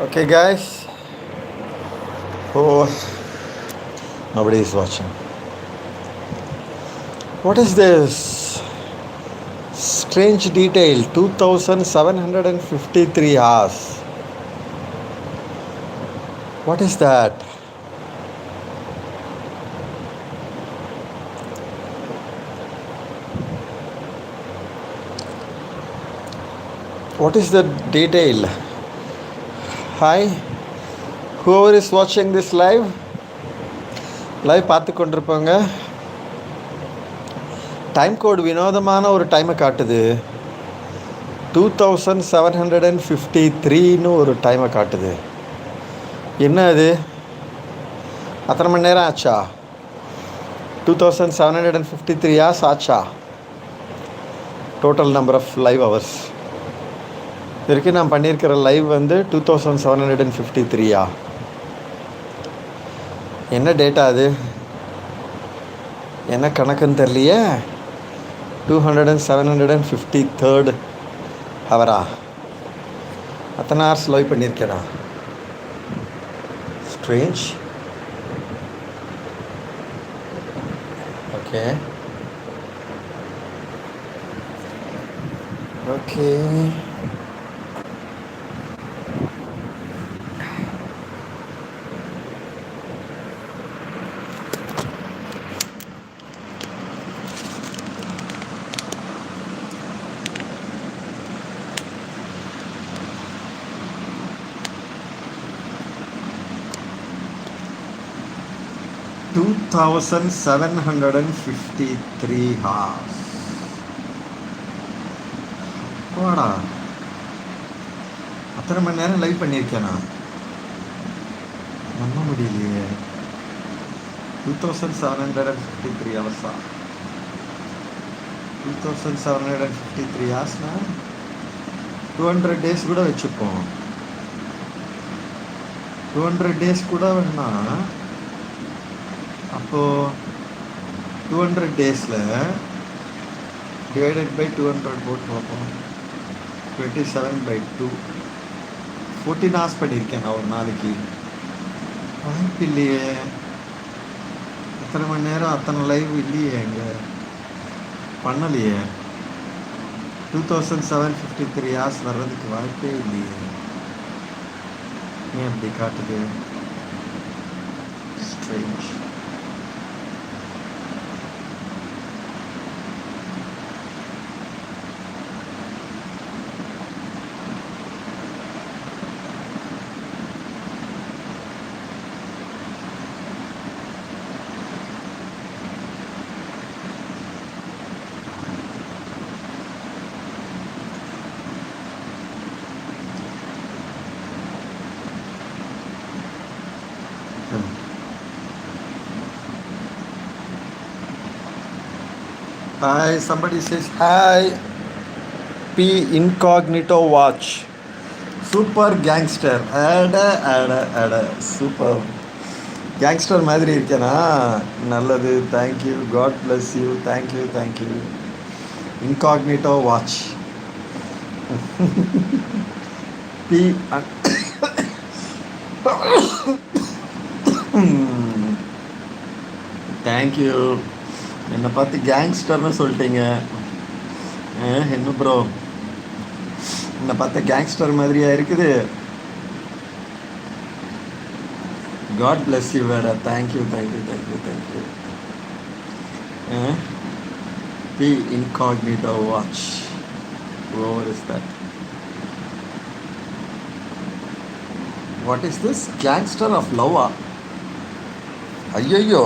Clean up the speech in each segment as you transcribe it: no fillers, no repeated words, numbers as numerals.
Okay, guys. Oh, nobody is watching. What is this? Strange detail 2753 hours. What is that? What is the detail? Hi, whoever is watching this live பார்த்து கொண்டிருப்பாங்க. Time code வினோதமான ஒரு டைமை காட்டுது. 2753ன்னு ஒரு டைமை காட்டுது. என்ன அது? அத்தனை மணி நேரம் ஆச்சா? 2753 hours ஆச்சா? Total number of live hours வரைக்கும் நான் பண்ணியிருக்கிற லைவ் வந்து 2753. என்ன டேட்டா அது? என்ன கணக்குன்னு தெரியலையே. 753rd ஹவரா? அத்தனை ஹவர்ஸ் லைவ் பண்ணியிருக்கேனா? ஸ்ட்ரேஞ்ச். Okay okay 2753 hours. வாடா, அத்தனை மணி நேரம் லைவ் பண்ணியிருக்கேனா? நம்ப முடியலையே. 2753 ஹவர்ஸா? 2753 ஹவர்ஸ்னா 200 டேஸ் கூட வச்சுப்போம். 200 டேஸ் கூட வேணா. அப்போது 200 டேஸில் டிவைடட் பை 200 போட்டு பார்ப்போம். 27/2 14 ஹவர்ஸ் பண்ணியிருக்கேன் நான் ஒரு நாளைக்கு. வாய்ப்பு இல்லையே. எத்தனை மணி நேரம் அத்தனை லைவ் இல்லையே, எங்கே பண்ணலையே. 2753 ஹவர்ஸ் வர்றதுக்கு வாய்ப்பே இல்லையே. ஏன் அப்படி காட்டுது? Strange. Hi, somebody says hi. P incognito watch. Super gangster. Add. Super gangster மாதிரி இருக்கேனா? நல்லது. Thank you. God bless you. Thank you. Incognito watch. P Thank you. என்னை பார்த்து கேங்ஸ்டர்னு சொல்லிட்டீங்க. என்ன ப்ரோ, என்னை பார்த்த கேங்ஸ்டர் மாதிரியா இருக்குது? காட் பிளஸ் யூ வேடா. Thank you. Be incognito watch. Over is that? What is this? Gangster of லவ்வா? ஐயோ,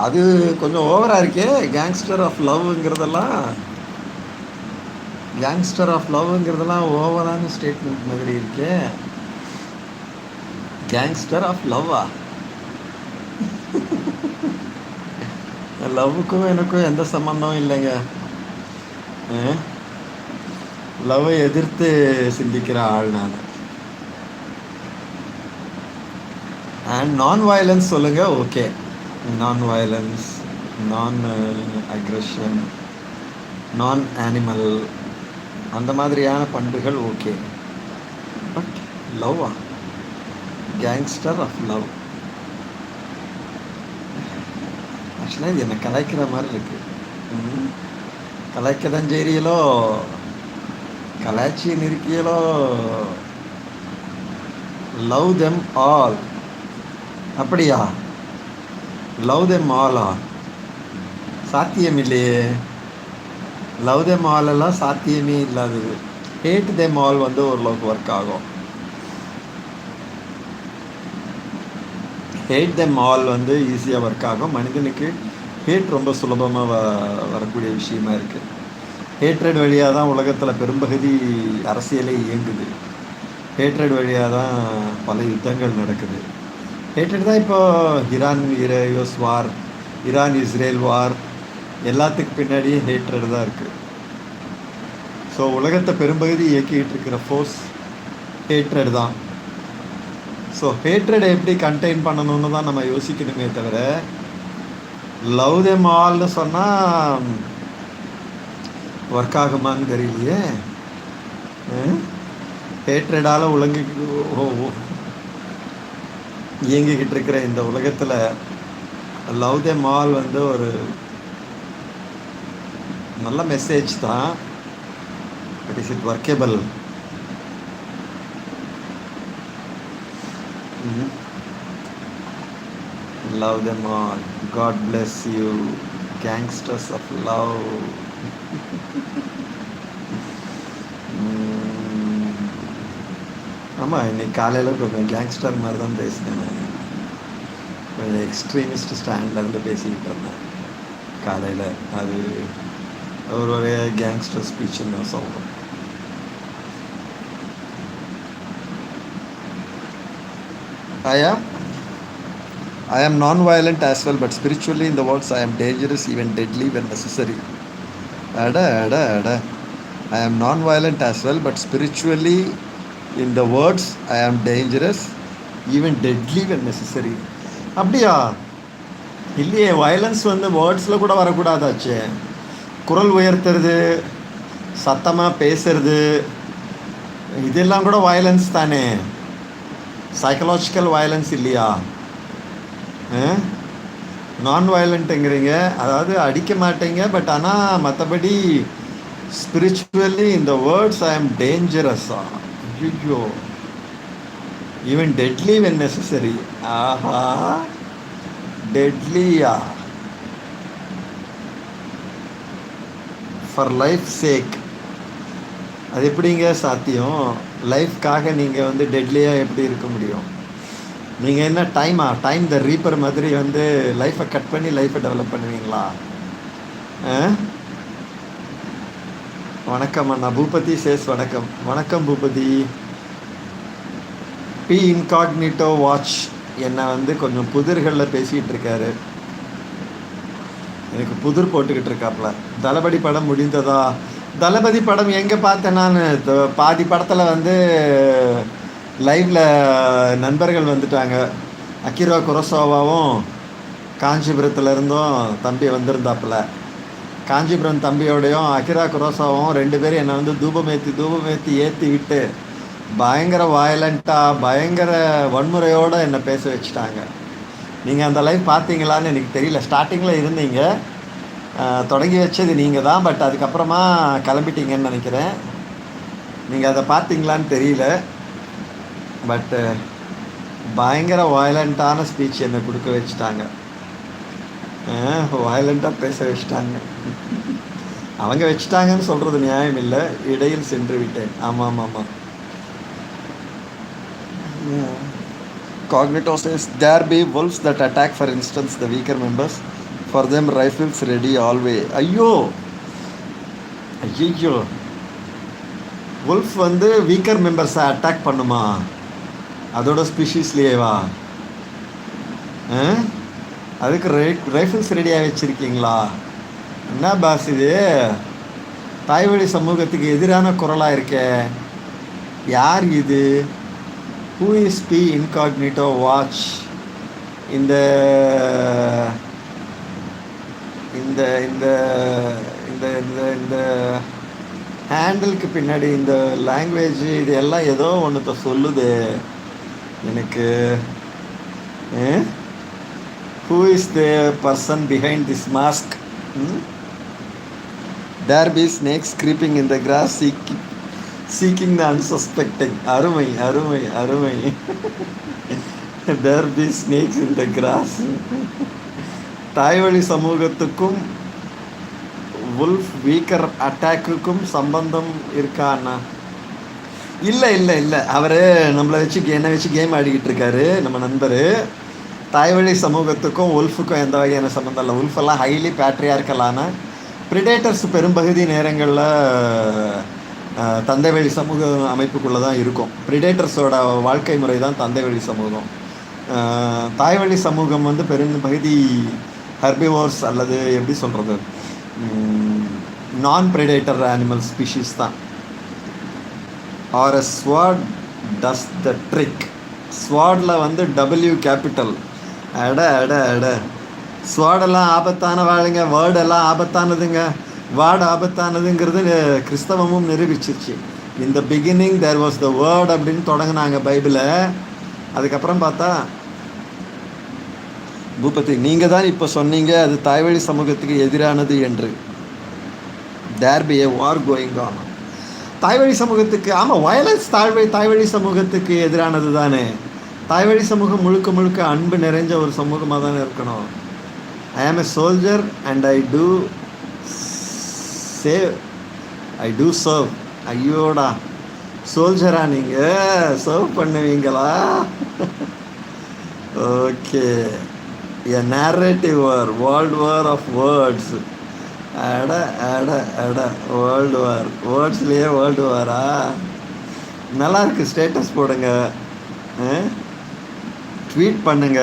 அது கொஞ்சம் ஓவராக இருக்கே. கேங்ஸ்டர் ஆஃப் லவ்ங்கிறதெல்லாம் ஓவரான ஸ்டேட்மெண்ட் மாதிரி இருக்கே. கேங்ஸ்டர் ஆஃப் லவ்வா? லவ்வுக்கும் எனக்கும் எந்த சம்மந்தமும் இல்லைங்க. லவ்வை எதிர்த்து சிந்திக்கிற ஆள் நான். அண்ட் நான் வயலன்ஸ் சொல்லுங்கள். ஓகே, நான் வயலன்ஸ், நான் அக்ரெஷன், நான் அனிமல், அந்த மாதிரியான பண்புகள் ஓகே. பட் லவ்வா? Gangster of love. ஆக்சுவலாக இது என்னை கலாய்க்கிற மாதிரி இருக்கு. ம். கலாய்க்க தான் செய்றீங்களோ, கலாய்ச்சி நிற்கியலோ. Love them all. அப்படியா? லவ் தெம் ஆலா? சாத்தியம் இல்லையே. லவ் தெம் ஆல் எல்லாம் சாத்தியமே இல்லாதது. ஹேட் தெம் ஆல் வந்து ஓரளவுக்கு ஒர்க் ஆகும். ஹேட் தெம் ஆல் வந்து ஈஸியாக ஒர்க் ஆகும். மனிதனுக்கு ஹேட் ரொம்ப சுலபமாக வரக்கூடிய விஷயமா இருக்குது. ஹேட்ரட் வழியாக தான் உலகத்தில் பெரும்பகுதி அரசியலே இயங்குது. ஹேட்ரட் வழியாக தான் பல யுத்தங்கள் நடக்குது. ஹேட்ரட் தான் இப்போ ஈரான் யூஎஸ் வார், ஈரான் இஸ்ரேல் வார், எல்லாத்துக்கு பின்னாடியே ஹேட்ரட் தான் இருக்குது. ஸோ உலகத்தை பெரும்பகுதி இயக்கிட்டு இருக்கிற ஃபோர்ஸ் ஹேட்ரட் தான். ஸோ ஹேட்ரடை எப்படி கண்டெயின் பண்ணணும்னு தான் நம்ம யோசிக்கணுமே தவிர, லவ் தெம் ஆல்னு சொன்னால் ஒர்க் ஆகுமான்னு தெரியலையே. ஹேட்ரடால் இயங்கிக்கிட்டு இருக்கிற இந்த உலகத்தில் லவ் தெம் ஆல் வந்து ஒரு நல்ல மெசேஜ் தான். But is it workable? Love them all. God bless you. Gangsters of love. ஆமாம், இன்னைக்கு காலையில் கொஞ்சம் கேங்ஸ்டர் மாதிரி தான் பேசினேன். கொஞ்சம் எக்ஸ்ட்ரீமிஸ்ட் ஸ்டாண்ட்லேருந்து பேசிக்கிட்டு இருந்தேன் காலையில். அது ஒரு வகைய கேங்ஸ்டர் ஸ்பீச்சுன்னு நான் சொல்கிறேன். I am non-violent as well, but spiritually in the words I am dangerous, even deadly when necessary. I am non-violent as well, but spiritually in the words I am dangerous, even deadly when necessary. அப்படியா? இல்லையே, violence வந்து வேர்ட்ஸில் கூட வரக்கூடாதாச்சு. குரல் உயர்த்துறது, சத்தமாக பேசுறது, இதெல்லாம் கூட violence தானே. சைக்கலாஜிக்கல் வயலன்ஸ் இல்லையா? நான் வயலண்ட்டுங்கிறீங்க, அதாவது அடிக்க மாட்டேங்க, பட் ஆனால் மற்றபடி ஸ்பிரிச்சுவலி இந்த வேர்ட்ஸ் ஐ எம் டேஞ்சரஸா? ஐயோ, ஈவன் டெட்லி வென் நெசசரி. ஆஹா, டெட்லியா? For life sake. அது எப்படிங்க சாத்தியம்? லைஃப்காக நீங்கள் வந்து டெட்லியாக எப்படி இருக்க முடியும்? நீங்கள் என்ன டைம் த ரீப்பர் மாதிரி வந்து லைஃப்பை கட் பண்ணி லைஃப்பை டெவலப் பண்ணுவீங்களா? வணக்கம் அண்ணா. பூபதி சேஸ் வணக்கம். வணக்கம் பூபதி. பி இன்காக்னிட்டோ வாட்ச் என்னை வந்து கொஞ்சம் புதிர்களில் பேசிகிட்டு இருக்காரு. எனக்கு புதிர் போட்டுக்கிட்டு இருக்காப்புல. தளபதி படம் முடிந்ததா? தளபதி படம் எங்கே பார்த்தேன் நான்? பாதி படத்தில் வந்து லைவில் நண்பர்கள் வந்துட்டாங்க. அகிரா குரோசாவாவும் காஞ்சிபுரத்துலேருந்தும் தம்பி வந்திருந்தாப்புல. காஞ்சிபுரம் தம்பியோடையும் அகிரா குரோசாவும் 2 பேரும் என்னை வந்து தூபமேத்தி ஏற்றி விட்டு பயங்கர வயலண்ட்டாக பயங்கர வன்முறையோடு என்னை பேச வச்சுட்டாங்க. நீங்கள் அந்த லைவ் பார்த்தீங்களான்னு எனக்கு தெரியல. ஸ்டார்டிங்கில் இருந்தீங்க, தொடங்கி வச்சது நீங்கள் தான், பட் அதுக்கப்புறமா கிளம்பிட்டீங்கன்னு நினைக்கிறேன். நீங்கள் அதை பார்த்தீங்களான்னு தெரியல. பட்டு பயங்கர வயலண்ட்டான ஸ்பீச் என்னை கொடுக்க வச்சுட்டாங்க. வயலண்ட்டாக பேச வச்சுட்டாங்க. அவங்க வச்சுட்டாங்கன்னு சொல்கிறது நியாயம் இல்லை, இடையில் சென்று விட்டேன். ஆமாம். Cognito says, there be wolves that attack, for instance, the weaker members. For them, rifles ready always. ஐயோ, wolf வந்து வீக்கர் மெம்பர்ஸை அட்டாக் பண்ணுமா? அதோட ஸ்பீஷீஸ்லேயேவா? அதுக்கு ரைஃபிள்ஸ் ரெடியாக வச்சுருக்கீங்களா? என்ன பாஸ் இது? தாய்வழி சமூகத்துக்கு எதிரான குரலாக இருக்கே. யார் இது? Who is P Incognito Watch? இந்த இந்த இந்த இந்த இந்த இந்த ஹேண்டிலுக்கு பின்னாடி இந்த லாங்குவேஜ் இது எல்லாம் ஏதோ ஒன்றத்தை சொல்லுது எனக்கு. Who is the person behind this mask? There be snakes creeping in the grass seeking the unsuspecting. அருமை அருமை அருமை. There be snakes in the grass. தாய்வழி சமூகத்துக்கும் வுல்ஃப் வீக்கர் அட்டாக்குக்கும் சம்பந்தம் இருக்காண்ணா? இல்லை இல்லை இல்லை, அவர் நம்மளை வச்சு என்னை வச்சு கேம் ஆடிக்கிட்டு இருக்காரு நம்ம நண்பர். தாய்வழி சமூகத்துக்கும் உல்ஃபுக்கும் எந்த வகையான சம்மந்தம் இல்லை. உல்ஃபெல்லாம் ஹைலி பேட்ரியார்க்கலான ப்ரிடேட்டர்ஸ் பெரும்பகுதி நேரங்களில் தந்தை வழி சமூக அமைப்புக்குள்ளே தான் இருக்கும். ப்ரிடேட்டர்ஸோட வாழ்க்கை முறை தான் தந்தை வழி சமூகம். தாய்வழி சமூகம் வந்து பெரும்பகுதி ஹெர்பிவோர்ஸ் அல்லது எப்படி சொல்கிறது, நான் ப்ரிடேட்டர் அனிமல் ஸ்பீஷீஸ் தான். Or a swat does the trick. ஸ்வாடில் வந்து டபிள்யூ கேபிட்டல். அட அட அட, ஸ்வாடெல்லாம் ஆபத்தான வாழுங்க, வேர்டெல்லாம் ஆபத்தானதுங்க. வேர்டு ஆபத்தானதுங்கிறது கிறிஸ்தவமும் நிரூபிச்சிருச்சு. இந்த beginning there was the word அப்படின்னு தொடங்கினாங்க பைபிளை. அதுக்கப்புறம் பார்த்தா பூபதி நீங்கள் தான் இப்போ சொன்னீங்க அது தாய்வழி சமூகத்துக்கு எதிரானது என்று. There be a war going on. தாய்வழி சமூகத்துக்கு, ஆமாம், வயலன்ஸ் தாய்வழி சமூகத்துக்கு எதிரானது தானே. தாய்வழி சமூகம் முழுக்க முழுக்க அன்பு நிறைஞ்ச ஒரு சமூகமாக தானே இருக்கணும். I am a soldier and I do serve. ஐயோடா, சோல்ஜரா நீங்கள் சர்வ் பண்ணுவீங்களா? Okay, a narrative war, world war of words. அட அட அட, வேர்ல்டு வார், வேர்ட்ஸ்லேயே வேர்ல்டு வாரா? நல்லாயிருக்கு. ஸ்டேட்டஸ் போடுங்க, ட்வீட் பண்ணுங்க.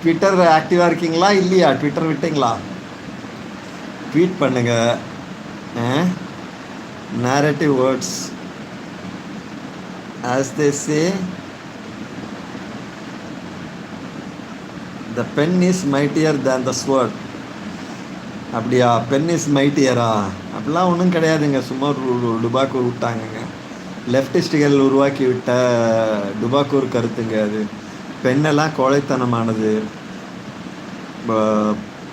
ட்விட்டர் ஆக்டிவாக இருக்கீங்களா இல்லையா? ட்விட்டர் விட்டீங்களா? ட்வீட் பண்ணுங்க. Narrative words as they say, the pen is mightier than the sword. அப்படியா? பென் இஸ் மைட்டியரா? அப்படிலாம் ஒன்றும் கிடையாதுங்க. சும்மா டுபாக்கூர் விட்டாங்கங்க. லெஃப்டிஸ்டுகள் உருவாக்கி விட்ட டுபாக்கூர் கருத்துங்க அது. பெண்ணெல்லாம் கோழைத்தனமானது.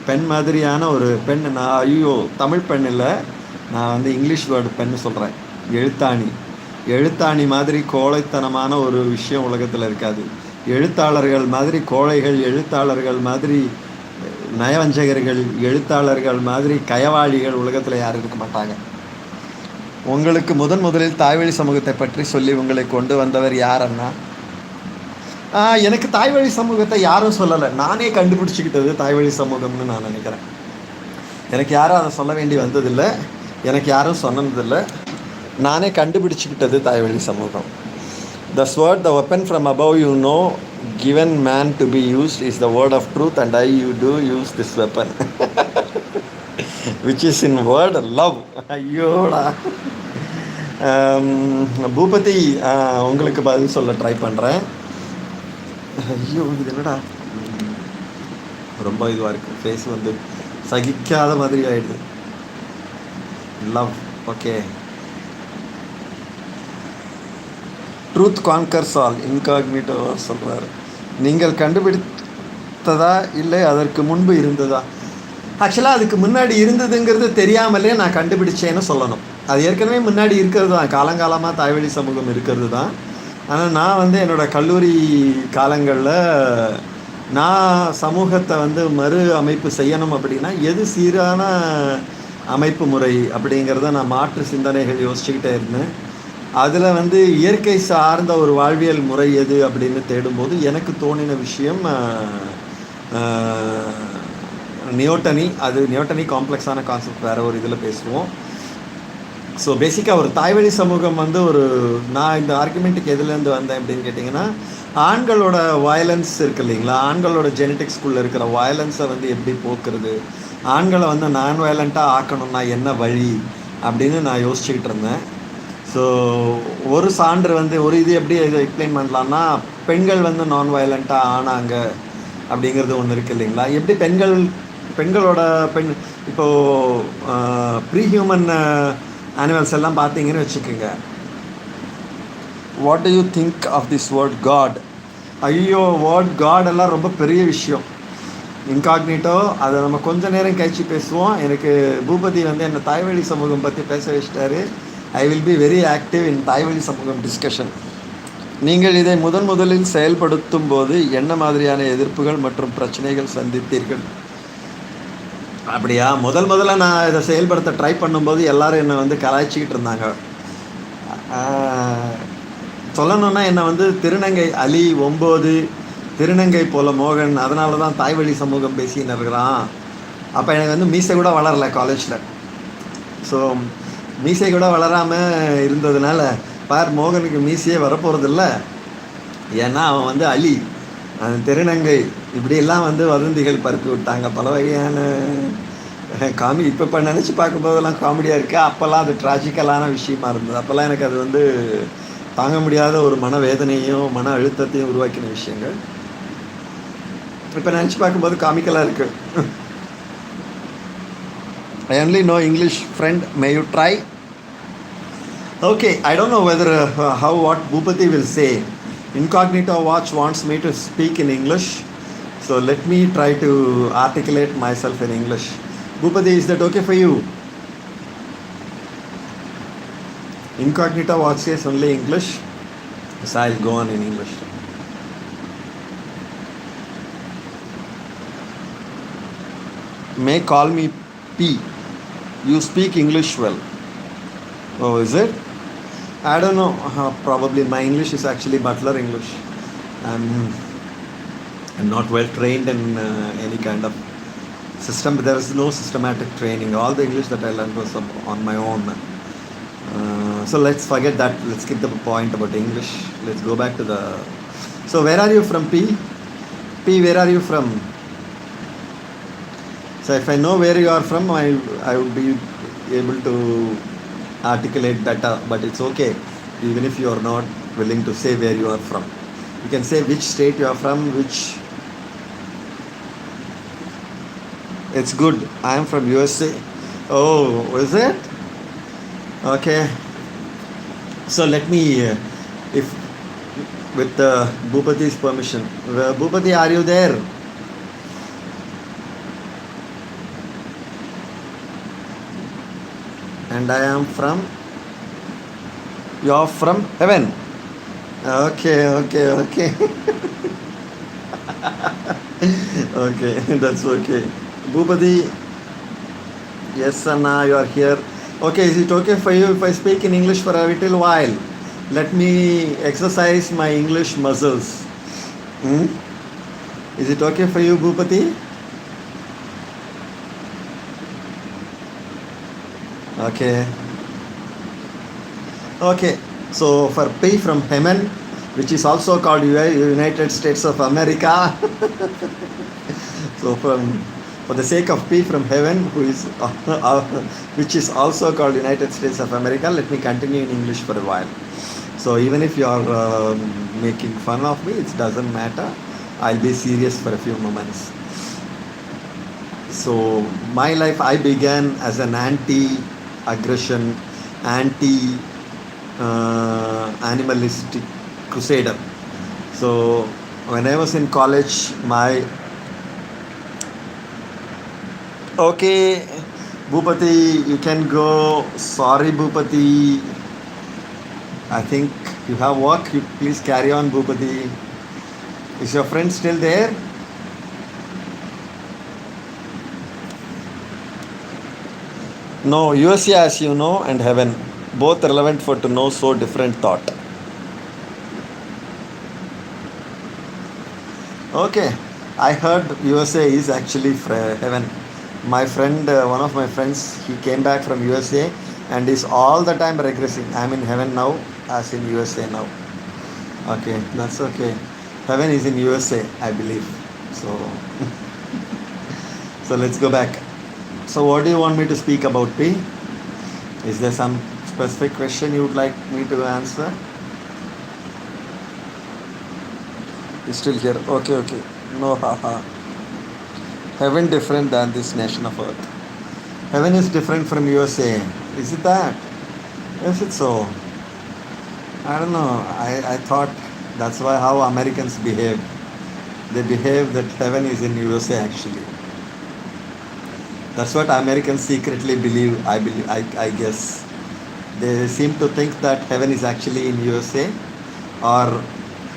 பெண் மாதிரியான ஒரு பெண், நான் ஐயோ தமிழ் பெண் இல்லை, நான் வந்து இங்கிலீஷ் வேர்டு பெண்ணு சொல்கிறேன். எழுத்தாணி மாதிரி கோழைத்தனமான ஒரு விஷயம் உலகத்தில் இருக்காது. எழுத்தாளர்கள் மாதிரி கோழைகள், எழுத்தாளர்கள் மாதிரி நயவஞ்சகர்கள், எழுத்தாளர்கள் மாதிரி கயவாளிகள் உலகத்தில் யாரும் இருக்க மாட்டாங்க. உங்களுக்கு முதலில் தாய்வழி சமூகத்தை பற்றி சொல்லி உங்களை கொண்டு வந்தவர் யாருன்னா, எனக்கு தாய்வழி சமூகத்தை யாரும் சொல்லலை, நானே கண்டுபிடிச்சிக்கிட்டது தாய்வழி சமூகம்னு நான் நினைக்கிறேன். எனக்கு யாரும் அதை சொல்ல வேண்டி வந்ததில்லை, எனக்கு யாரும் சொன்னதில்லை, நானே கண்டுபிடிச்சிக்கிட்டது தாய்வழி சமூகம். The sword, the weapon from above, you know, given man to be used is the word of truth, and you do use this weapon, which is in word love. ஐயோடா Boopathi, உங்களுக்கு பதில் சொல்ல ட்ரை பண்ணுறேன். ஐயோ, இது என்னடா ரொம்ப இதுவாக இருக்குது, ஃபேஸ் வந்து சகிக்காத மாதிரி ஆயிடுது. Love, okay. Truth conquers all, incognito சொல்கிறாரு. நீங்கள் கண்டுபிடித்ததா இல்லை அதற்கு முன்பு இருந்ததா? ஆக்சுவலாக அதுக்கு முன்னாடி இருந்ததுங்கிறது தெரியாமலே நான் கண்டுபிடிச்சேன்னு சொல்லணும். அது ஏற்கனவே முன்னாடி இருக்கிறது தான், காலங்காலமாக தாய்வழி சமூகம் இருக்கிறது தான். ஆனால் நான் வந்து என்னோடய கல்லூரி காலங்களில் நான் சமூகத்தை வந்து மறு அமைப்பு செய்யணும் அப்படின்னா எது சீரான அமைப்பு முறை அப்படிங்கிறத நான் மாற்று சிந்தனைகள் யோசிச்சுக்கிட்டே இருந்தேன். அதில் வந்து இயற்கை சார்ந்த ஒரு வாழ்வியல் முறை எது அப்படின்னு தேடும்போது எனக்கு தோணின விஷயம் நியோட்டனி. அது நியோட்டனி காம்ப்ளெக்ஸான கான்செப்ட், வேறு ஒரு இதில் பேசுவோம். ஸோ பேசிக்காக ஒரு தாய்வழி சமூகம் வந்து நான் இந்த ஆர்குமெண்ட்டுக்கு எதுலேருந்து வந்தேன் அப்படின்னு கேட்டிங்கன்னா, ஆண்களோட வயலன்ஸ் இருக்குது இல்லைங்களா, ஆண்களோட ஜெனட்டிக்ஸ்குள்ளே இருக்கிற வயலன்ஸை வந்து எப்படி போக்குறது, ஆண்களை வந்து நான் வயலண்ட்டாக ஆக்கணும்னா என்ன வழி அப்படின்னு நான் யோசிச்சுக்கிட்டு இருந்தேன். ஸோ ஒரு சான்று வந்து ஒரு இது எப்படி இதை எக்ஸ்பிளைன் பண்ணலான்னா, பெண்கள் வந்து நான் வயலண்ட்டாக ஆனாங்க அப்படிங்கிறது ஒன்று இருக்குது இல்லைங்களா. எப்படி பெண்களோட இப்போது ப்ரீ ஹியூமன் அனிமல்ஸ் எல்லாம் பார்த்தீங்கன்னு வச்சுக்கோங்க. What do you think of this word God? ஐயோ, வேர்ட் காட் எல்லாம் ரொம்ப பெரிய விஷயம். இன்காக்னிட்டோ அதை நம்ம கொஞ்ச நேரம் கழிச்சு பேசுவோம். எனக்கு பூபதி வந்து என்னை தாய்வழி சமூகம் பற்றி பேச வச்சிட்டாரு. I will be very active in தாய்வழி சமூகம் டிஸ்கஷன். நீங்கள் இதை முதலில் செயல்படுத்தும் போது என்ன மாதிரியான எதிர்ப்புகள் மற்றும் பிரச்சனைகள் சந்தித்தீர்கள்? அப்படியா? முதல்ல நான் இதை செயல்படுத்த ட்ரை பண்ணும்போது எல்லாரும் என்னை வந்து கலாய்ச்சிக்கிட்டு இருந்தாங்க. சொல்லணுன்னா என்னை வந்து திருநங்கை அலி 9, திருநங்கை போல மோகன், அதனால தான் தாய்வழி சமூகம் பேசின்னு இருக்கிறான். அப்போ எனக்கு வந்து மீசை கூட வளரலை காலேஜில். ஸோ மீசை கூட வளராமல் இருந்ததுனால பார் மோகனுக்கு மீசையே வரப்போகிறதில்ல, ஏன்னா அவன் வந்து அலி, திருநங்கை, இப்படியெல்லாம் வந்து வதந்திகள் பரப்பி விட்டாங்க. பல வகையான இப்போ நினச்சி பார்க்கும்போதெல்லாம் காமெடியாக இருக்குது. அப்போல்லாம் அது ட்ராஜிக்கலான விஷயமா இருந்தது. அப்போல்லாம் எனக்கு அது வந்து தாங்க முடியாத ஒரு மனவேதனையும் மன அழுத்தத்தையும் உருவாக்கின விஷயங்கள். இப்போ நினச்சி பார்க்கும்போது காமிக்கலாக இருக்குது. I only know English, friend. May you try? Okay, I don't know whether what Bhupati will say. Incognito Watch wants me to speak in English, so let me try to articulate myself in English. Bhupati, is that okay for you? Incognito Watch says only English, so I'll go on in English. May call me P. You speak English well. Oh, is it? I don't know. Probably my English is actually butler English. I'm not well trained in any kind of system. There is no systematic training. All the English that I learned was on my own. So let's forget that. Let's skip the point about English. Let's go back to the... So where are you from, P? P, where are you from? So if I know where you are from, I would be able to articulate better, but it's okay even if you are not willing to say where you are from. You can say which state you are from, which... It's good. I am from USA. Oh, is it? Okay. So let me, if with Bhupati's permission. Bhupati, are you there? And I am from... You're from heaven. Okay. Okay, that's okay. Bhupati, yes, Anna, you are here. Okay, is it okay for you if I speak in English for a little while? Let me exercise my English muscles. Is it okay for you, Bhupati? Okay, so for P from Heaven, which is also called United States of America. So for the sake of P from Heaven, who is which is also called United States of America, let me continue in English for a while. So even if you are making fun of me, it doesn't matter. I'll be serious for a few moments. So my life, I began as an anti-aggression, anti-animalistic crusader. So when I was in college, Okay, Bhupati, you can go. Sorry, Bhupati. I think you have work. You please carry on, Bhupati. Is your friend still there? No, USA, as you know, and heaven, both relevant for to know so different thought. Okay, I heard USA is actually heaven. My friend, one of my friends, he came back from USA and is all the time regressing. I'm in heaven now, as in USA now. Okay, that's okay. Heaven is in USA, I believe. So let's go back. So what do you want me to speak about, P? Is there some specific question you would like me to answer? You're still here. Okay. No, haha. Heaven different than this nation of earth. Heaven is different from USA. Is it that? Is it so? I don't know. I thought that's why how Americans behave. They behave that heaven is in USA actually. That's what Americans secretly believe. I believe. I guess they seem to think that heaven is actually in USA, or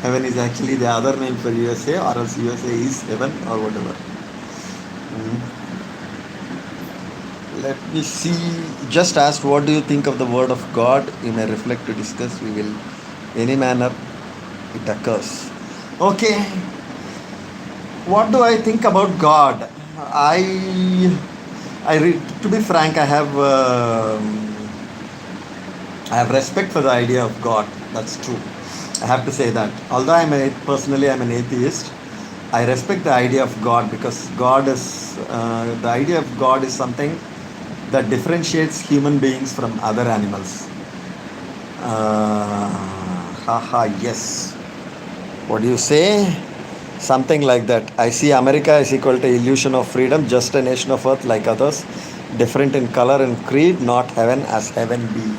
heaven is actually the other name for USA, or else USA is heaven or whatever. Mm. Let me see. Just asked, what do you think of the word of God? You may reflect to discuss. We will, any manner it occurs. Okay. What do I think about God? I, to be frank, I have respect for the idea of God. That's true. I have to say that. Although personally I'm an atheist, I respect the idea of God because the idea of God is something that differentiates human beings from other animals. Haha, yes. What do you say? Something like that. I see America is equal to illusion of freedom, just a nation of earth like others, different in color and creed, not heaven as heaven be.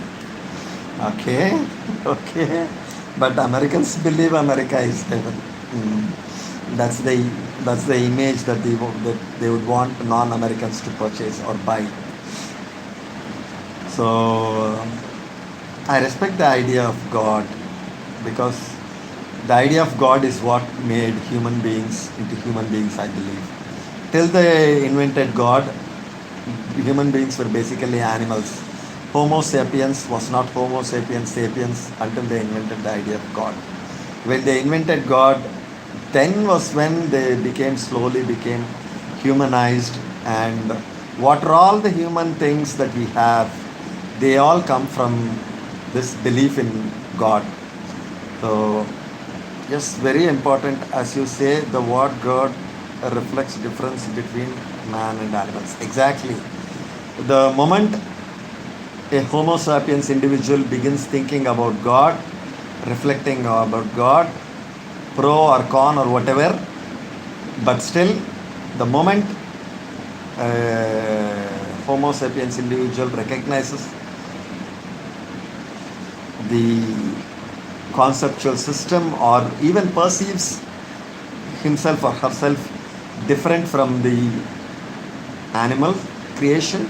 Okay, okay. But Americans believe America is heaven. That's the that's the image that they would want non-Americans to purchase or buy. So I respect the idea of God because the idea of God is what made human beings into human beings, I believe. Till they invented God, human beings were basically animals. Homo sapiens was not Homo sapiens sapiens until they invented the idea of God. When they invented God, then was when they slowly became humanized, and what are all the human things that we have, they all come from this belief in God. So yes, very important. As you say, the word God reflects difference between man and animals. Exactly. The moment a Homo sapiens individual begins thinking about God, reflecting about God, pro or con or whatever, but still, the moment Homo sapiens individual recognizes the conceptual system or even perceives himself or herself different from the animal creation,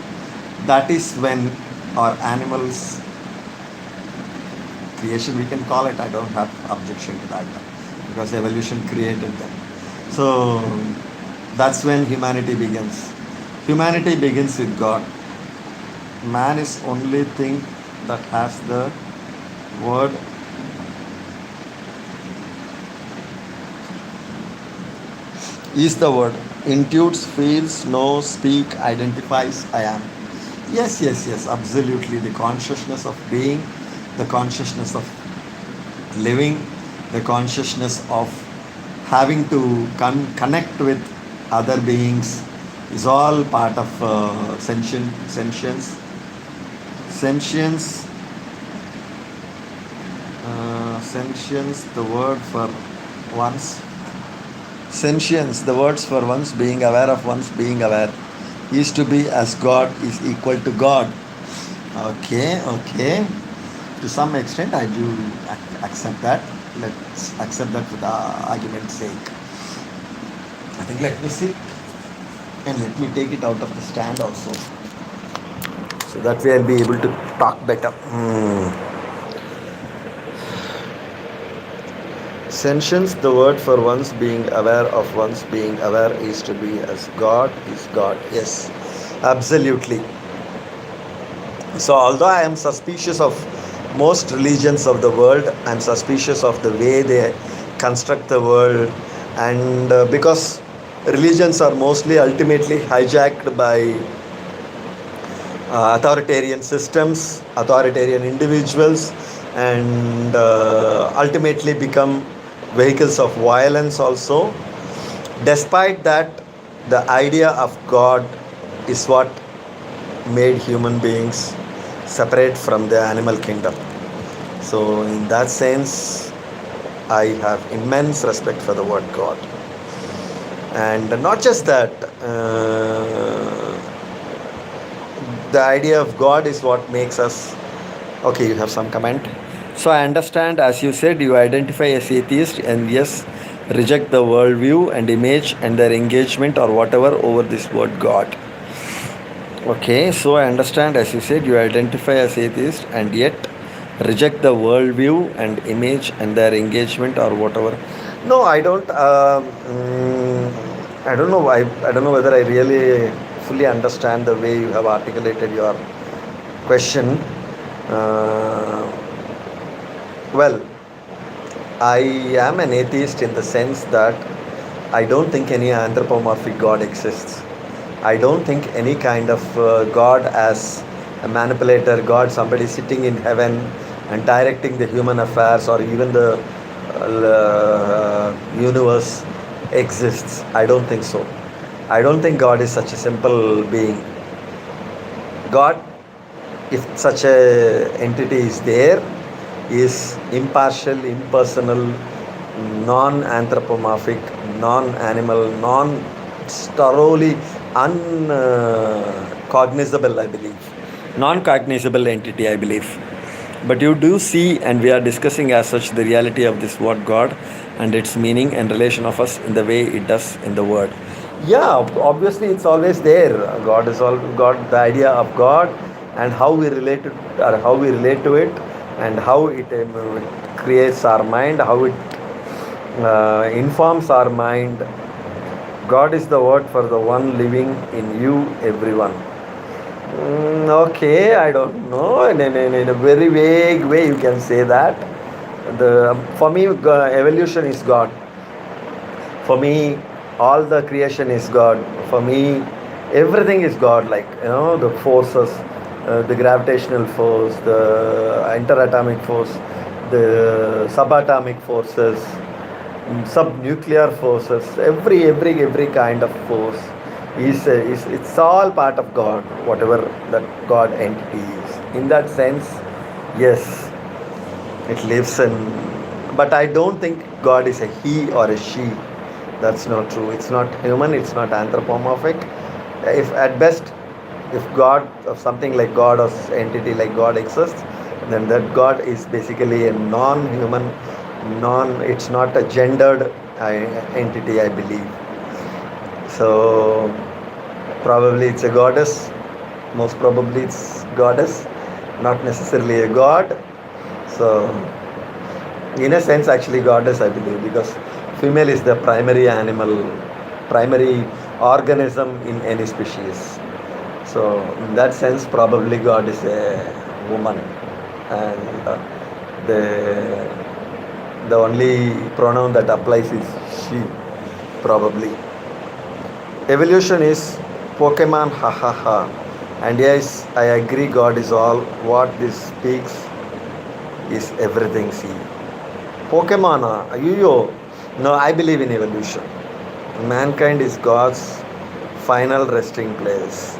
that is when our animals creation, we can call it, I don't have objection to that because evolution created them. So that's when humanity begins. Humanity begins with God. Man is only thing that has the word is the word. Intuits, feels, knows, speak, identifies, I am. Yes, yes, yes, absolutely. The consciousness of being, the consciousness of living, the consciousness of having to connect with other beings is all part of sentience. Sentience, sentience, the word for once. Sentience, the words for once, being aware of once being aware, is to be as God is equal to God. Okay, okay. To some extent, I do accept that. Let's accept that for the argument's sake. I think let me sit and let me take it out of the stand also. So that way I'll be able to talk better. Sentience, the word for once being aware of once being aware, is to be as God is God. Yes, absolutely. So, although I am suspicious of most religions of the world, I am suspicious of the way they construct the world, and because religions are mostly ultimately hijacked by authoritarian systems, authoritarian individuals, and ultimately become vehicles of violence also. Despite that, the idea of God is what made human beings separate from the animal kingdom. So, in that sense, I have immense respect for the word God. And not just that, the idea of God is what makes us Okay, you have some comment. So I understand, as you said, you identify as atheist and yes, reject the worldview and image and their engagement or whatever over this word God. Okay, so I understand, as you said, you identify as atheist and yet reject the worldview and image and their engagement or whatever. No, I don't. I don't know. I don't know whether I really fully understand the way you have articulated your question. Uh, well, I am an atheist in the sense that I don't think any anthropomorphic God exists. I don't think any kind of God as a manipulator, God, somebody sitting in heaven and directing the human affairs or even the universe exists. I don't think so. I don't think God is such a simple being. God, if such a entity is there, is impartial, impersonal, non-anthropomorphic, non-animal, thoroughly uncognizable, I believe. Non-cognizable entity, I believe. But you do see, and we are discussing as such the reality of this word God and its meaning and relation of us in the way it does in the word. Yeah, obviously it's always there. God is all God. The idea of God and how we relate to, or how we relate to it, and how it creates our mind, how it informs our mind. God is the word for the one living in you, everyone. Okay, I don't know. In a very vague way, you can say that. For me, evolution is God. For me, all the creation is God. For me, everything is God. Like the forces, the gravitational force, the interatomic force, the subatomic forces, subnuclear forces, every kind of force is it's all part of God, whatever that God entity is. In that sense, yes, it lives in. But I don't think God is a he or a she. That's not true. It's not human. It's not anthropomorphic. If at best, if God or something like God or entity like God exists, then that God is basically a non-human, it's not a gendered entity, I believe. So probably it's a goddess. Most probably it's goddess, not necessarily a god. So in a sense, actually goddess, I believe, because female is the primary animal, primary organism in any species. So in that sense, probably God is a woman, and the only pronoun that applies is she, probably. Evolution is Pokemon, ha ha ha. And yes, I agree, God is all. What this speaks is everything. See, Pokemon, yo. No, I believe in evolution. Mankind is God's final resting place.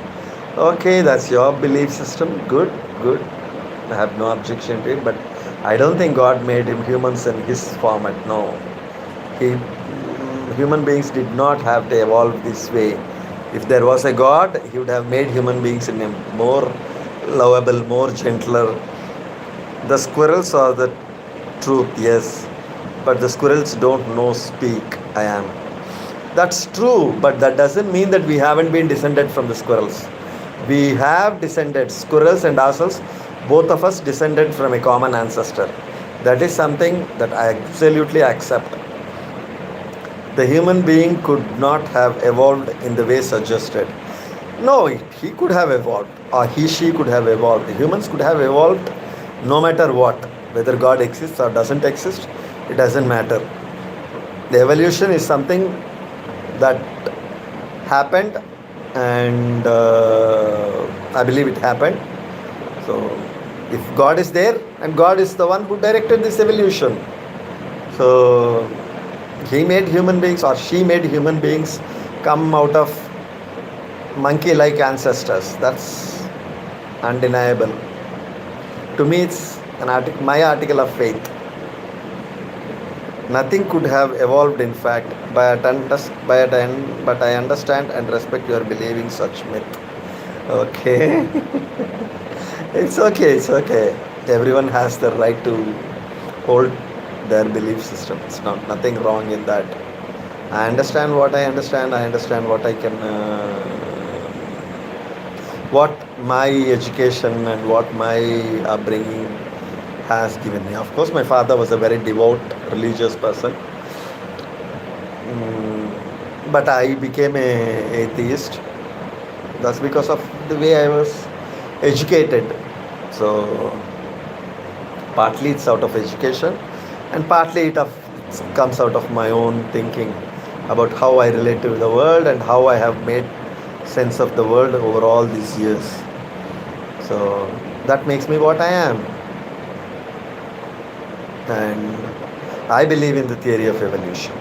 Okay, that's your belief system. Good, good. I have no objection to it, but I don't think God made humans in his format. No, he, human beings did not have to evolve this way. If there was a God, he would have made human beings in a more lovable, more gentler. The squirrels are the truth, yes, but the squirrels don't know speak. I am. That's true, but that doesn't mean that we haven't been descended from the squirrels. We have descended, squirrels and ourselves, both of us descended from a common ancestor. That is something that I absolutely accept. The human being could not have evolved in the way suggested. No, he could have evolved, or she could have evolved. Humans could have evolved no matter what. Whether God exists or doesn't exist, it doesn't matter. The evolution is something that happened, and I believe it happened. So, if God is there, and God is the one who directed this evolution, so he made human beings or she made human beings come out of monkey like ancestors. That's undeniable. To me, it's my article of faith. Nothing could have evolved, in fact, but I understand and respect your believing such myth. Okay. It's okay, it's okay. Everyone has the right to hold their belief system. It's not nothing wrong in that. I understand what I understand. I understand what I can, what my education and what my upbringing has given me. Of course, my father was a very devout religious person, but I became a atheist. That's because of the way I was educated. So partly it's out of education, and partly it comes out of my own thinking about how I relate to the world and how I have made sense of the world over all these years. So that makes me what I am, and I believe in the theory of evolution.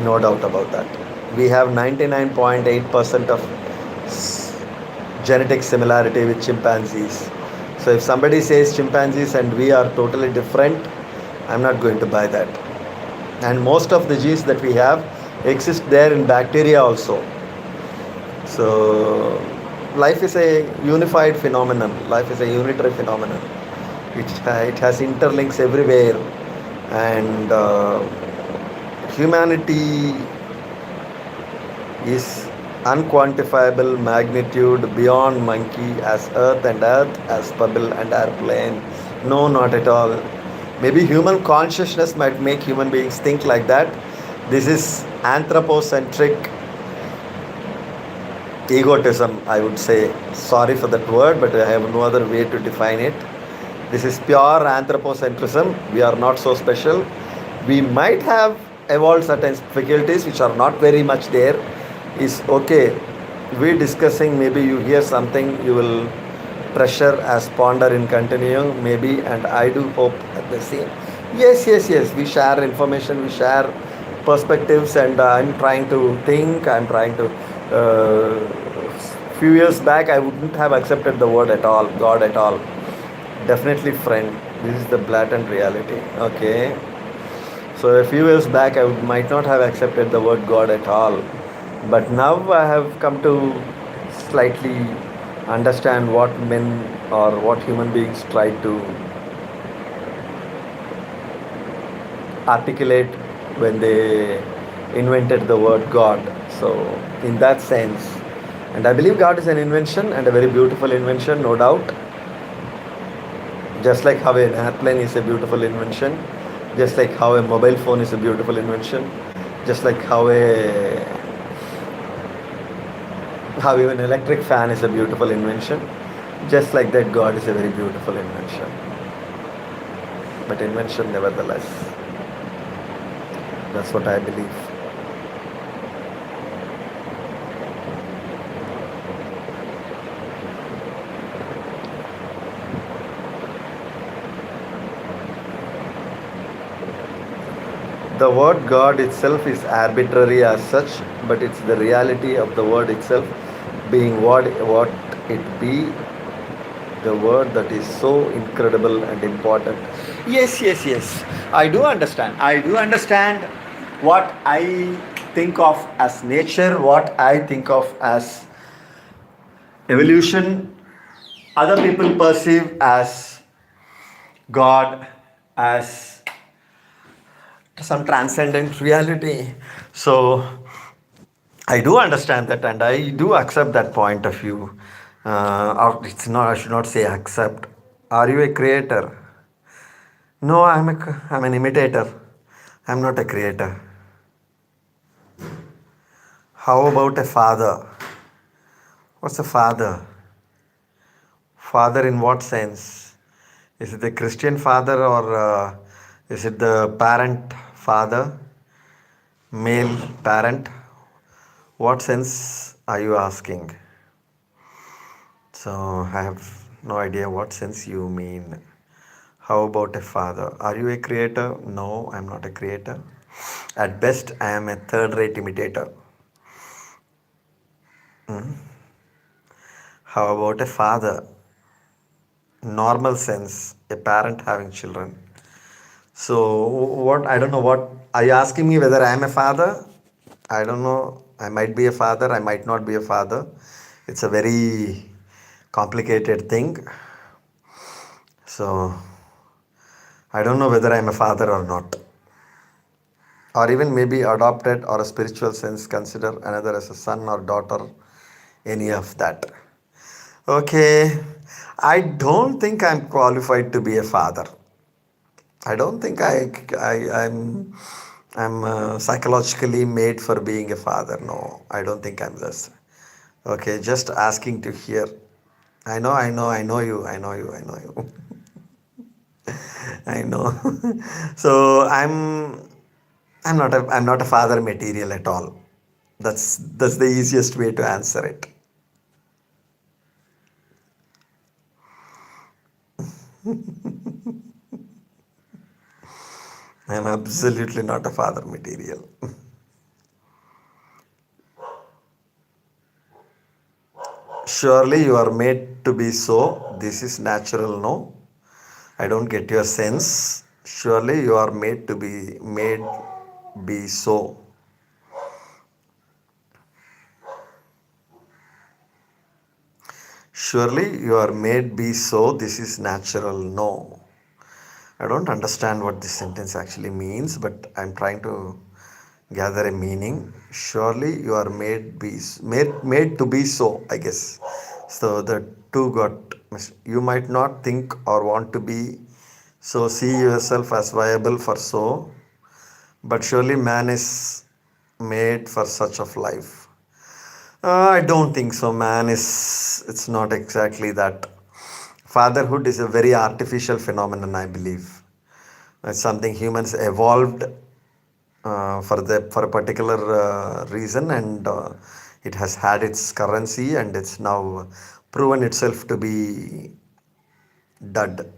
No doubt about that. We have 99.8% of genetic similarity with chimpanzees. So if somebody says chimpanzees and we are totally different, I'm not going to buy that. And most of the genes that we have exist there in bacteria also. So life is a unified phenomenon. Life is a unitary phenomenon. It has interlinks everywhere, and humanity is unquantifiable magnitude beyond monkey as earth as pebble and airplane. No, not at all. Maybe human consciousness might make human beings think like that. This is anthropocentric egotism, I would say. Sorry for that word, but I have no other way to define it. This is pure anthropocentrism. We are not so special. We might have evolved certain faculties which are not very much there. Is okay. We discussing, maybe you hear something, you will treasure as ponder in continuing, maybe, and I do hope at the same. Yes, yes, yes. We share information, we share perspectives, and I'm trying to think. I'm trying to. Few years back, I wouldn't have accepted the word at all, God at all. Definitely, friend. This is the blatant reality. Okay. So a few years back, might not have accepted the word God at all. But now I have come to slightly understand what men or what human beings try to articulate when they invented the word God. So, in that sense, and I believe God is an invention and a very beautiful invention, no doubt. Just like how an airplane is a beautiful invention, just like how a mobile phone is a beautiful invention, just like how even electric fan is a beautiful invention, just like that God is a very beautiful invention. But invention nevertheless. That's what I believe. The word God itself is arbitrary as such, but it's the reality of the word itself being what it be, the word that is so incredible and important. Yes, yes, yes. I do understand. I do understand what I think of as nature, what I think of as evolution. Other people perceive as God, as some transcendent reality. So I do understand that, and I do accept that point of view. Or it's not. I should not say accept. Are you a creator? No, I'm an imitator. I'm not a creator. How about a father? What's a father? Father in what sense? Is it the Christian father, or is it the parent father, male parent? What sense are you asking? So I have no idea what sense you mean. How about a father? Are you a creator? No, I'm not a creator. At best, I am a third rate imitator. How about a father? Normal sense, a parent having children. So, what, I don't know, what are you asking me, whether I am a father? I don't know. I might be a father, I might not be a father. It's a very complicated thing. So I don't know whether I'm a father or not, or even maybe adopted or a spiritual sense consider another as a son or daughter, any of that. Okay, I don't think I'm qualified to be a father. I don't think I'm psychologically made for being a father. No, I don't think I'm this. Okay, just asking to hear. I know you, I know you, I know you. I know. So I'm not a father material at all. That's the easiest way to answer it. I'm absolutely not a father material. Surely you are made to be so. This is natural, no? I don't get your sense. Surely you are made be so. Surely you are made be so. This is natural, no? I don't understand what this sentence actually means, but I'm trying to gather a meaning. Surely you are made to be so, I guess. So the two got you might not think or want to be so see yourself as viable for so, but surely man is made for such of life. I don't think so. Man is it's not exactly that. Fatherhood is a very artificial phenomenon, I believe. It's something humans evolved for a particular reason, and it has had its currency, and it's now proven itself to be dud.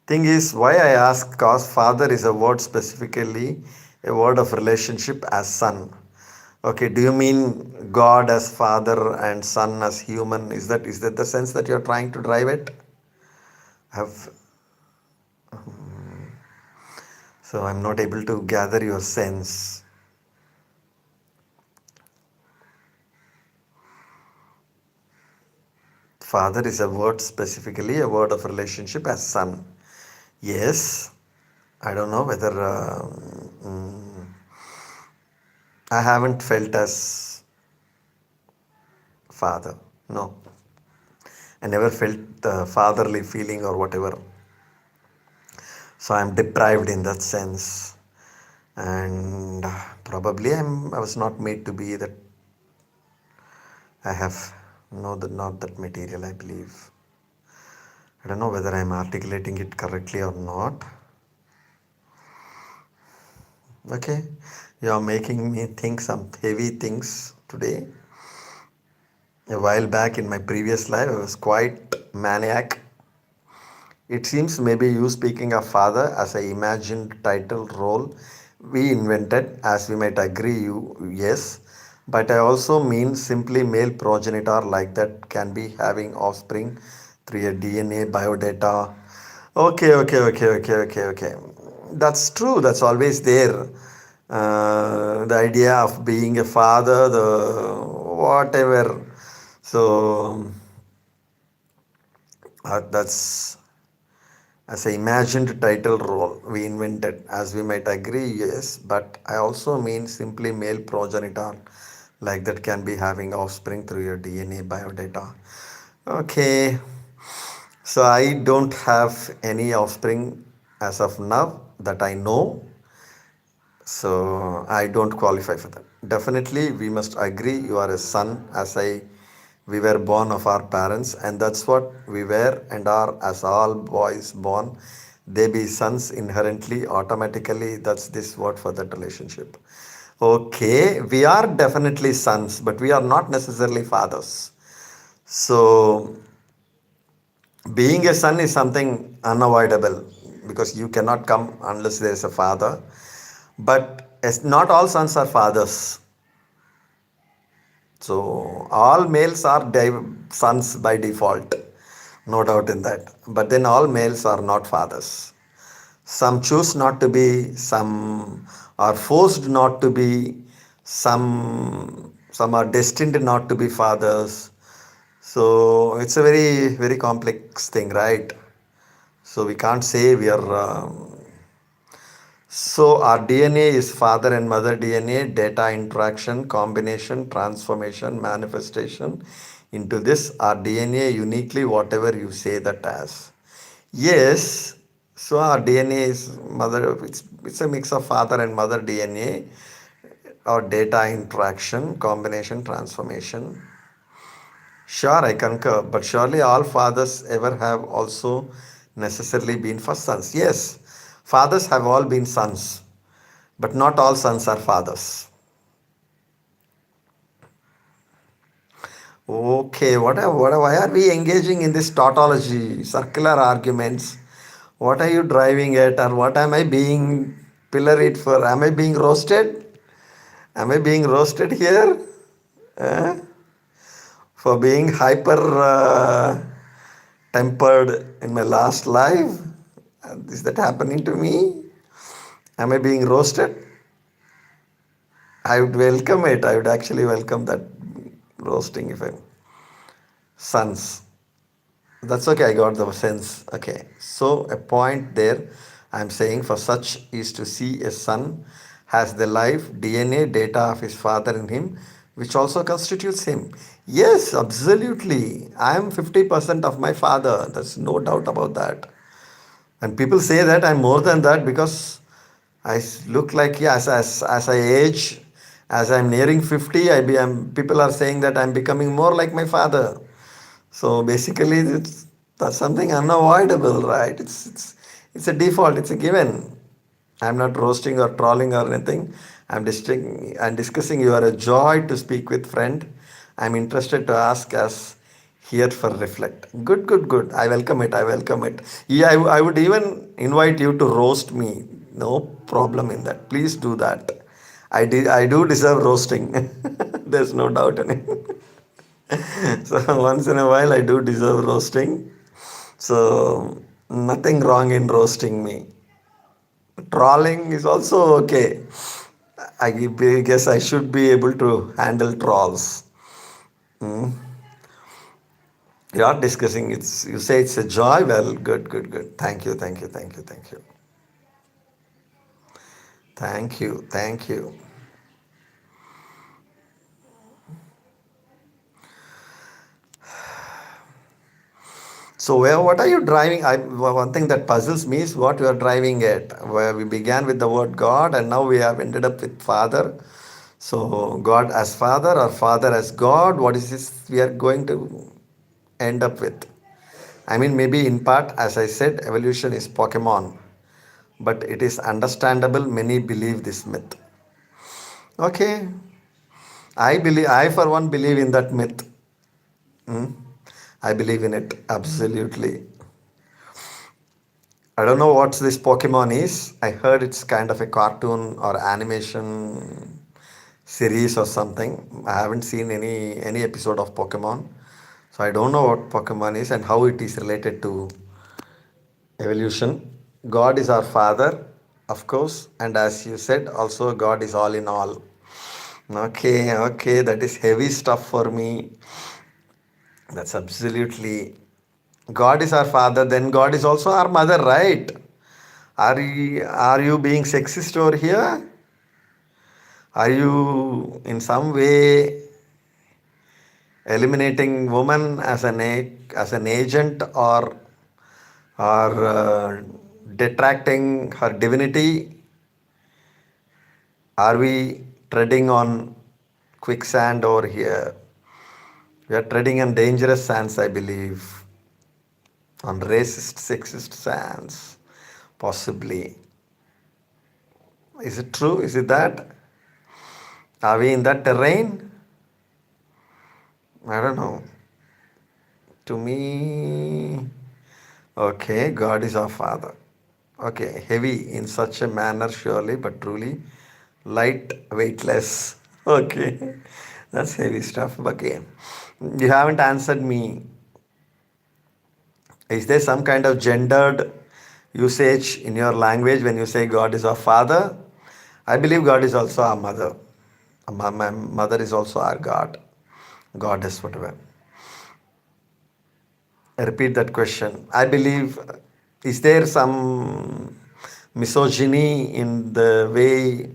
Thing is, why I ask, cause father is a word specifically a word of relationship as son. Okay, do you mean God as father and son as human? Is that the sense that you're trying to drive it? Have so I'm not able to gather your sense. Father is a word specifically a word of relationship as son. Yes, I don't know whether I haven't felt as father. No, I never felt the fatherly feeling or whatever. So I'm deprived in that sense, and probably I was not made to be that. I have no that not that material. I believe. I don't know whether I'm articulating it correctly or not. Okay, you're making me think some heavy things today. A while back in my previous life, I was quite maniac. It seems maybe you speaking of father as a imagined title role we invented, as we might agree you yes, but I also mean simply male progenitor like that can be having offspring through a DNA biodata. Okay. That's true. That's always there. The idea of being a father, the whatever. So that's as a imagined title role we invented, as we might agree, yes, but I also mean simply male progenitor, like that can be having offspring through your DNA biodata. Okay, so I don't have any offspring as of now that I know, so I don't qualify for that. Definitely, we must agree you are a son, as I we were born of our parents, and that's what we were and are as all boys born. They be sons inherently, automatically. That's this word for that relationship. Okay, we are definitely sons, but we are not necessarily fathers. So being a son is something unavoidable because you cannot come unless there is a father. But as not all sons are fathers. So all males are sons by default, no doubt in that. But then all males are not fathers. Some choose not to be, some are forced not to be, some are destined not to be fathers. So it's a very, very complex thing, right? So we can't say we are. So our DNA is father and mother DNA, data interaction, combination, transformation, manifestation into this our DNA uniquely, whatever you say that as. Yes, so our DNA is mother, it's a mix of father and mother DNA or data interaction, combination, transformation. Sure, I concur, but surely all fathers ever have also necessarily been for sons. Yes, fathers have all been sons, but not all sons are fathers. Okay, why are we engaging in this tautology, circular arguments? What are you driving at, or what am I being pilloried for? Am I being roasted? Am I being roasted here? Eh? For being hyper tempered in my last life? Is that happening to me? Am I being roasted? I would welcome it. I would actually welcome that roasting if I'm sons. That's okay, I got the sense. Okay. So a point there I'm saying for such is to see a son has the life DNA data of his father in him, which also constitutes him. Yes, absolutely. I am 50% of my father. There's no doubt about that. And people say that I'm more than that because look like, yeah, as I age, as I'm nearing 50, people are saying that I'm becoming more like my father. So basically, that's something unavoidable, right? It's a default. It's a given. I'm not roasting or trolling or anything. I'm discussing. You are a joy to speak with, friend. I'm interested to ask us here for reflect. Good, good, good. I welcome it. I welcome it. Yeah, I would even invite you to roast me. No problem in that. Please do that. I do deserve roasting. There's no doubt in it. So once in a while, I do deserve roasting. So nothing wrong in roasting me. Trolling is also okay. Guess I should be able to handle trolls. Hmm. You are discussing it's. You say it's a joy. Well, good, good, good. Thank you, thank you, thank you, thank you, thank you, thank you. So what are you driving? One thing that puzzles me is what you are driving at. Where we began with the word God, and now we have ended up with Father. So God as Father or Father as God. What is this we are going to end up with? I mean, maybe in part, as I said, evolution is Pokemon, but it is understandable. Many believe this myth. Okay, I believe. I for one believe in that myth. Hmm? I believe in it absolutely. I don't know what this Pokemon is. I heard it's kind of a cartoon or animation series or something. I haven't seen any episode of Pokemon. So I don't know what Pokemon is and how it is related to evolution. God is our father, of course, and as you said, also God is all in all. Okay, okay, that is heavy stuff for me. That's absolutely. God is our father, then God is also our mother, right? Are you being sexist over here? Are you in some way eliminating woman as as an agent or detracting her divinity? Are we treading on quicksand over here? We are treading on dangerous sands, I believe, on racist, sexist sands, possibly. Is it true? Is it that? Are we in that terrain? I don't know. To me, okay, God is our Father. Okay, heavy in such a manner, surely, but truly light, weightless. Okay, that's heavy stuff. Okay, you haven't answered me. Is there some kind of gendered usage in your language when you say God is our Father? I believe God is also our mother. My mother is also our God, goddess, whatever. I repeat that question. I believe. Is there some misogyny in the way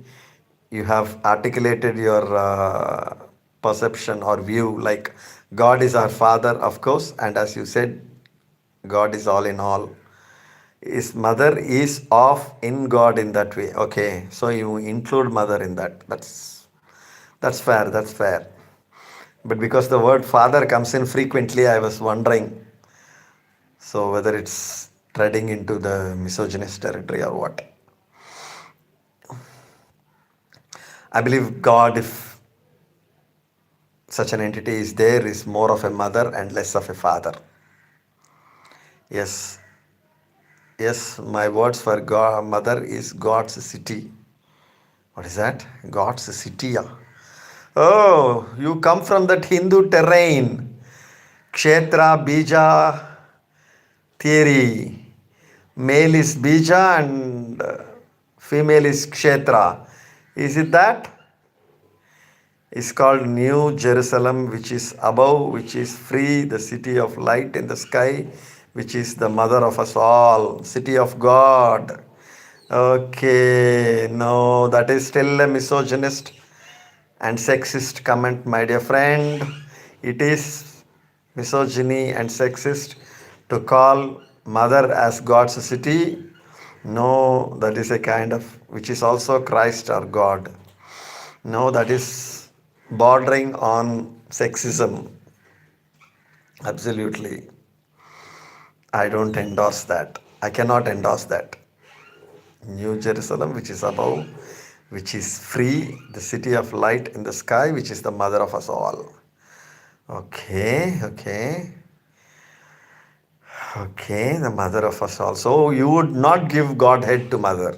you have articulated your perception or view? Like, God is our Father, of course, and as you said, God is all in all. His mother is off in God in that way. Okay, so you include mother in that. That's fair. That's fair. But because the word father comes in frequently, I was wondering so whether it's treading into the misogynist territory or what. I believe God, if such an entity is there, is more of a mother and less of a father. Yes, yes, my words for God, mother is God's city. What is that? God's city. Yeah. Oh, you come from that Hindu terrain. Kshetra, Bija theory. Male is Bija and female is Kshetra. Is it that? Is called New Jerusalem, which is above, which is free, the city of light in the sky, which is the mother of us all, city of God. Okay, no, that is still a misogynist and sexist comment, my dear friend. It is misogyny and sexist to call mother as God's city. No, that is a kind of, which is also Christ or God. No, that is bordering on sexism. Absolutely. I don't endorse that. I cannot endorse that. New Jerusalem, which is above, which is free, the city of light in the sky, which is the mother of us all. Okay, okay, okay, the mother of us all. So you would not give Godhead to mother.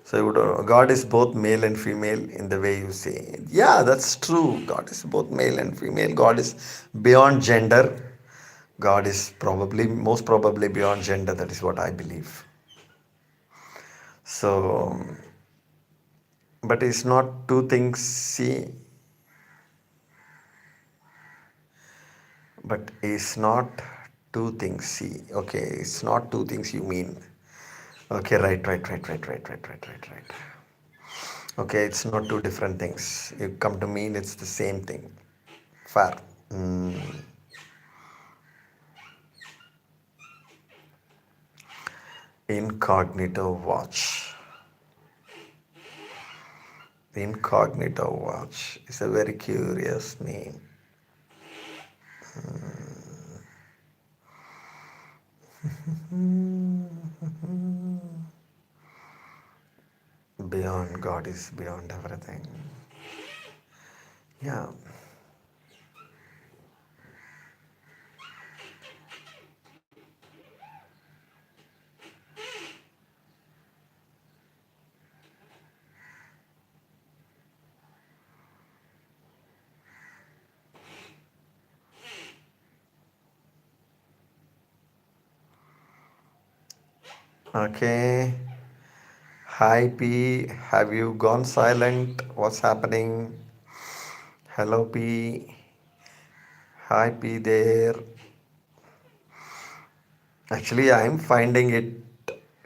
So you would, God is both male and female in the way you say. Yeah, that's true. God is both male and female. God is beyond gender. God is probably, most probably beyond gender. That is what I believe. So, but it's not two things. See, but it's not two things. See, okay, it's not two things you mean. Okay, right. Okay, it's not two different things. You come to mean it's the same thing. Fair. Mm. Incognito watch. Incognito watch is a very curious name. Beyond God is beyond everything. Yeah. Okay. Hi P. Have you gone silent? What's happening? Hello P. Hi P there. Actually, I'm finding it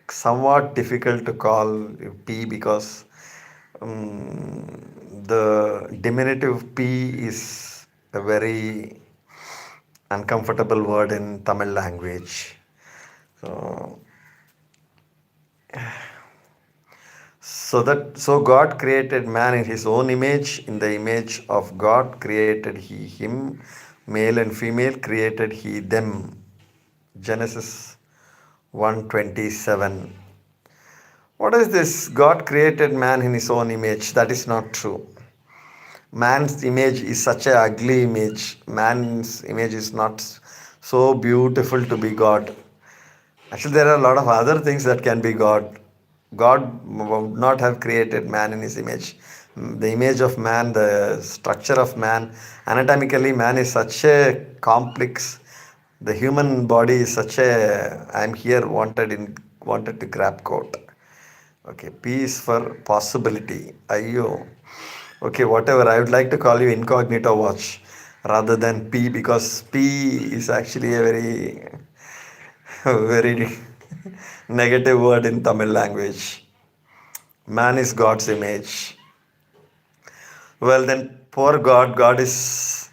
somewhat difficult to call P because the diminutive P is a very uncomfortable word in Tamil language. So, so God created man in his own image. In the image of God created he him, male and female created he them. Genesis 1:27. What is this? God created man in his own image. That is not true. Man's image is such a ugly image. Man's image is not so beautiful to be God. Actually, there are a lot of other things that can be God. God would not have created man in his image. The image of man, the structure of man, anatomically, man is such a complex. The human body is such a. I'm here wanted to grab quote. Okay, P is for possibility. Ayyo. Okay, whatever. I would like to call you incognito watch rather than P because P is actually a very, very. Negative word in Tamil language. Man is God's image. Well, then, poor God. God is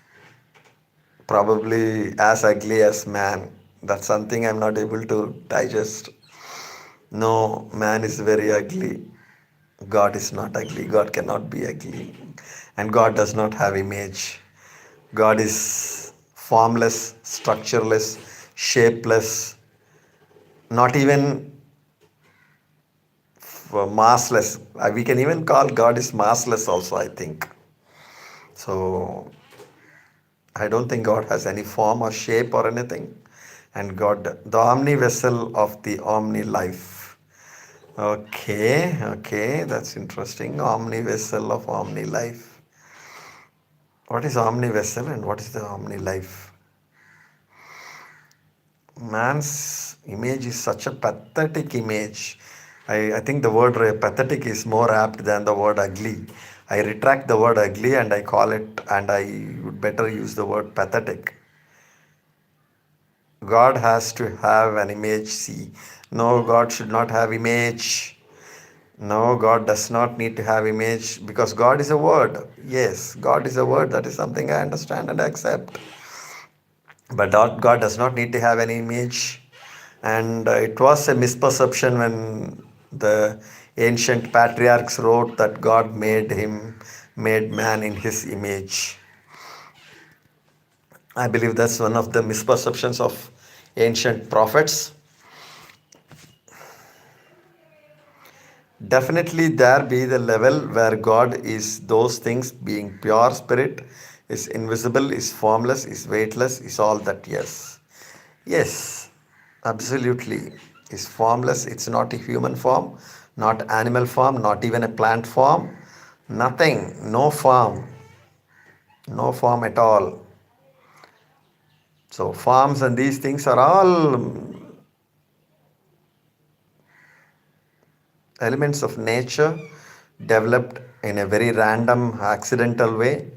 probably as ugly as man. That's something I'm not able to digest. No, man is very ugly. God is not ugly. God cannot be ugly. And God does not have image. God is formless, structureless, shapeless, not even massless. We can even call God is massless also, I think. So I don't think God has any form or shape or anything. And God, the omni vessel of the omni life. Okay, that's interesting. Omni vessel of omni life. What is omni vessel and what is the omni life? Man's image is such a pathetic image. I think the word pathetic is more apt than the word ugly. I retract the word ugly and I call it, and I would better use the word pathetic. God has to have an image. See, no, God should not have image. No, God does not need to have image because God is a word. Yes, God is a word. That is something I understand and accept. But God does not need to have any image. And it was a misperception when the ancient patriarchs wrote that God made man in his image. I believe that's one of the misperceptions of ancient prophets. Definitely there be the level where God is those things, being pure spirit, is invisible, is formless, is weightless, is all that. Yes, absolutely. Is formless. It's not a human form, not animal form, not even a plant form. Nothing. No form. No form at all. So forms and these things are all elements of nature developed in a very random, accidental way.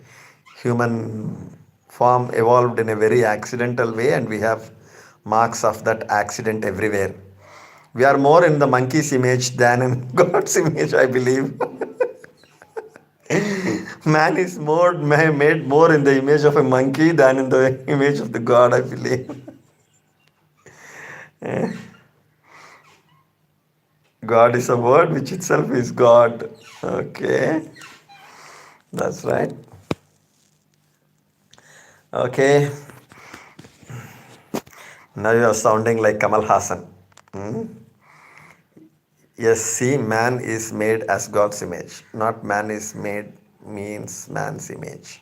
Human form evolved in a very accidental way, and we have marks of that accident everywhere. We are more in the monkey's image than in God's image, I believe. Man is made more in the image of a monkey than in the image of the God, I believe. God is a word which itself is God. Okay, that's right. Okay, now you are sounding like Kamal Hassan. Hmm? Yes, see, man is made as God's image, not man is made means man's image.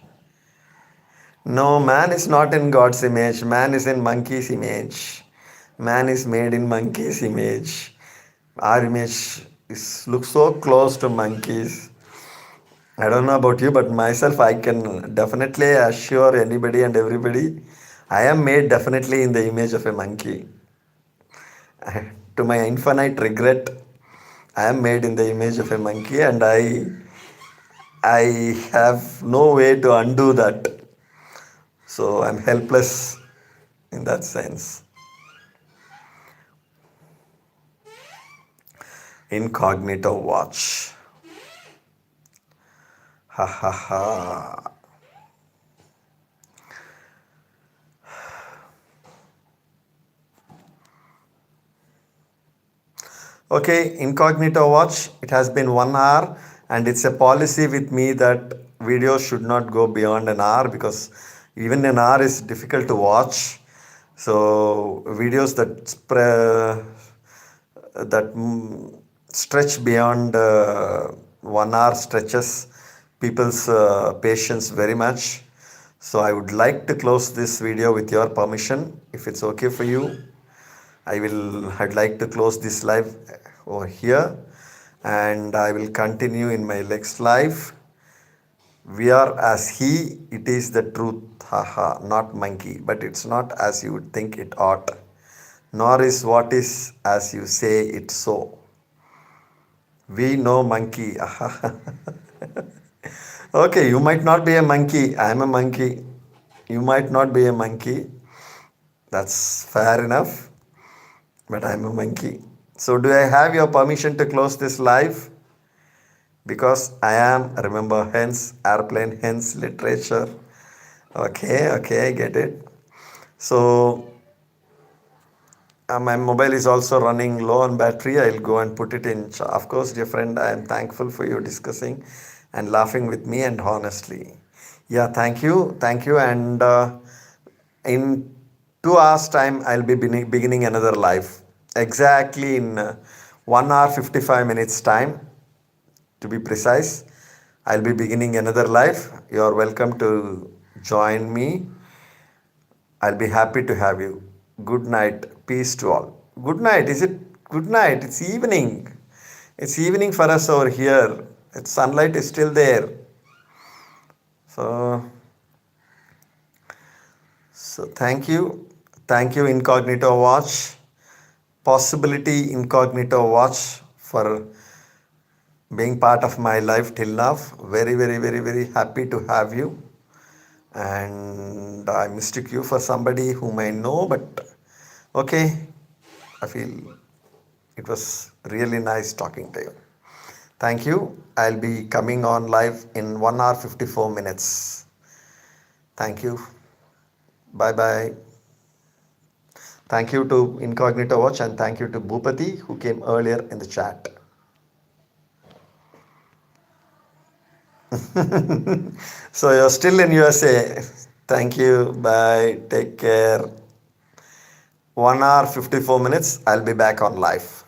No, man is not in God's image. Man is in monkey's image. Man is made in monkey's image. Our image looks so close to monkeys. I don't know about you, but myself, I can definitely assure anybody and everybody, I am made definitely in the image of a monkey. To my infinite regret, I am made in the image of a monkey, and I have no way to undo that. So I'm helpless in that sense. Incognito watch. Ha ha ha. Okay, incognito watch. It has been 1 hour, and it's a policy with me that videos should not go beyond an hour because even an hour is difficult to watch. So videos that stretch beyond 1 hour stretches people's patience very much. So I would like to close this video with your permission, if it's okay for you. I'd like to close this live over here, and I will continue in my next live. We are as he, it is the truth, haha, not monkey, but it's not as you would think it ought, nor is what is as you say it so. We know monkey. Okay, you might not be a monkey. I am a monkey. You might not be a monkey. That's fair enough. but I'm a monkey. So, do I have your permission to close this live? Because I am, remember, hence airplane, hence literature. Okay, okay, get it. So, my mobile is also running low on battery. I'll go and put it in. Of course, dear friend, I am thankful for you discussing and laughing with me and honestly. Yeah, thank you. And in 2 hours' time, I'll be beginning another live. Exactly in 1 hour 55 minutes time, to be precise. I'll be beginning another live. You are welcome to join me. I'll be happy to have you. Good night. Peace to all. Good night. Is it good night? It's evening. It's evening for us over here. Its sunlight is still there. So, so thank you. Thank you, Incognito Watch. Possibility Incognito Watch for being part of my life till now. Very, very, very, very happy to have you. And I mistook you for somebody whom I know, but okay, I feel it was really nice talking to you. Thank you. I'll be coming on live in 1 hour 54 minutes. Thank you. Bye bye. Thank you to Incognito Watch and thank you to Bhupati who came earlier in the chat. So you're still in USA. Thank you. Bye. Take care. 1 hour 54 minutes. I'll be back on live.